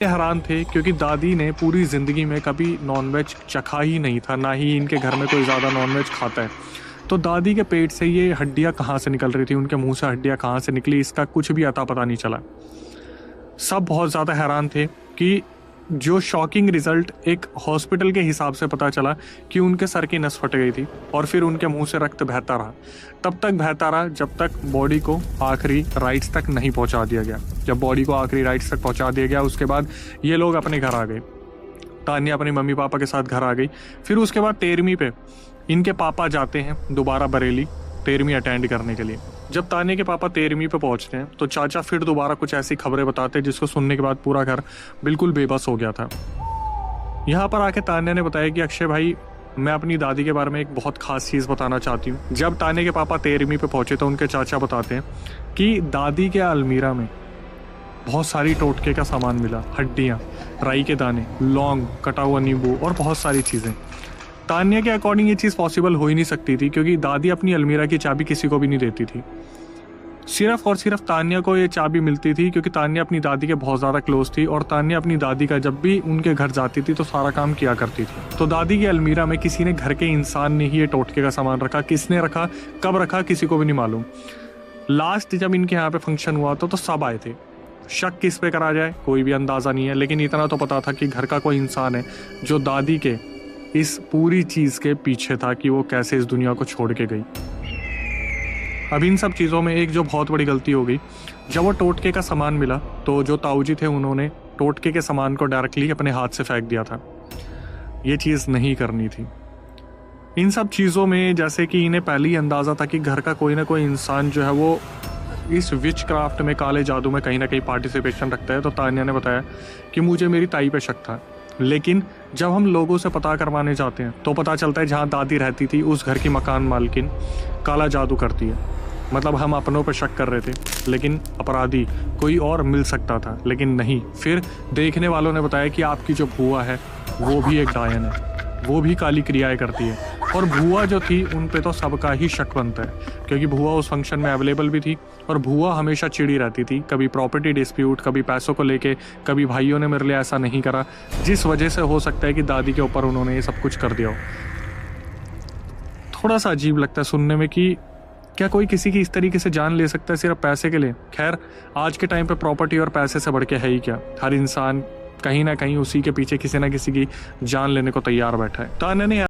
हैरान थे क्योंकि दादी ने पूरी ज़िंदगी में कभी नॉनवेज चखा ही नहीं था, ना ही इनके घर में कोई ज़्यादा नॉनवेज खाता है। तो दादी के पेट से ये हड्डियाँ कहाँ से निकल रही थी, उनके मुंह से हड्डियाँ कहाँ से निकली, इसका कुछ भी अता पता नहीं चला। सब बहुत ज़्यादा हैरान थे कि जो शॉकिंग रिजल्ट एक हॉस्पिटल के हिसाब से पता चला कि उनके सर की नस फट गई थी और फिर उनके मुंह से रक्त बहता रहा। तब तक बहता रहा जब तक बॉडी को आखिरी राइट्स तक नहीं पहुंचा दिया गया। जब बॉडी को आखिरी राइट्स तक पहुंचा दिया गया उसके बाद ये लोग अपने घर आ गए। तान्या अपनी मम्मी पापा के साथ घर आ गई। फिर उसके बाद 13वीं पे इनके पापा जाते हैं दोबारा बरेली 13वीं अटेंड करने के लिए। जब तान्या के पापा 13वीं पे पहुंचते हैं तो चाचा फिर दोबारा कुछ ऐसी खबरें बताते हैं जिसको सुनने के बाद पूरा घर बिल्कुल बेबस हो गया था। यहाँ पर आके तान्या ने बताया कि अक्षय भाई, मैं अपनी दादी के बारे में एक बहुत खास चीज़ बताना चाहती हूँ। जब तान्या के पापा 13वीं पे पहुंचे तो उनके चाचा बताते हैं कि दादी के अलमीरा में बहुत सारी टोटके का सामान मिला, हड्डियाँ, राई के दाने, लौंग, कटा हुआ नींबू और बहुत सारी चीज़ें। तान्या के अकॉर्डिंग ये चीज़ पॉसिबल हो ही नहीं सकती थी क्योंकि दादी अपनी अलमीरा की चाबी किसी को भी नहीं देती थी। सिर्फ और सिर्फ तान्या को ये चाबी मिलती थी क्योंकि तान्या अपनी दादी के बहुत ज़्यादा क्लोज थी और तान्या अपनी दादी का जब भी उनके घर जाती थी तो सारा काम किया करती थी। तो दादी की अलमीरा में किसी ने, घर के इंसान ने ही ये टोटके का सामान रखा। किसने रखा, कब रखा, किसी को भी नहीं मालूम। लास्ट जब इनके यहाँ पे फंक्शन हुआ तो सब आए थे। शक किस पे करा जाए कोई भी अंदाज़ा नहीं है, लेकिन इतना तो पता था कि घर का कोई इंसान है जो दादी के इस पूरी चीज़ के पीछे था कि वो कैसे इस दुनिया को छोड़ के गई। अब इन सब चीज़ों में एक जो बहुत बड़ी गलती हो गई, जब वो टोटके का सामान मिला तो जो ताऊजी थे उन्होंने टोटके के सामान को डायरेक्टली अपने हाथ से फेंक दिया था। ये चीज़ नहीं करनी थी। इन सब चीज़ों में जैसे कि इन्हें पहले ही अंदाज़ा था कि घर का कोई ना कोई इंसान जो है वो इस विच क्राफ्ट में, काले जादू में कहीं ना कहीं पार्टिसिपेशन रखता है। तो तान्या ने बताया कि मुझे मेरी ताई पे शक था, लेकिन जब हम लोगों से पता करवाने जाते हैं तो पता चलता है जहाँ दादी रहती थी उस घर की मकान मालकिन काला जादू करती है। मतलब हम अपनों पर शक कर रहे थे लेकिन अपराधी कोई और मिल सकता था, लेकिन नहीं। फिर देखने वालों ने बताया कि आपकी जो बुआ है वो भी एक डायन है, वो भी काली क्रियाएं करती है। और बुआ जो थी उन पे तो सबका ही शक बनता है क्योंकि बुआ उस फंक्शन में अवेलेबल भी थी और बुआ हमेशा चिड़ी रहती थी, कभी प्रॉपर्टी डिस्प्यूट, कभी पैसों को लेके, कभी भाइयों ने मेरे लिए ऐसा नहीं करा, जिस वजह से हो सकता है कि दादी के ऊपर उन्होंने ये सब कुछ कर दिया हो। थोड़ा सा अजीब लगता है सुनने में कि क्या कोई किसी की इस तरीके से जान ले सकता है सिर्फ पैसे के लिए। खैर, आज के टाइम पे प्रॉपर्टी और पैसे से बढ़ के है ही क्या। हर इंसान कहीं ना कहीं उसी के पीछे किसी ना किसी की जान लेने को तैयार बैठा है। तान्या ने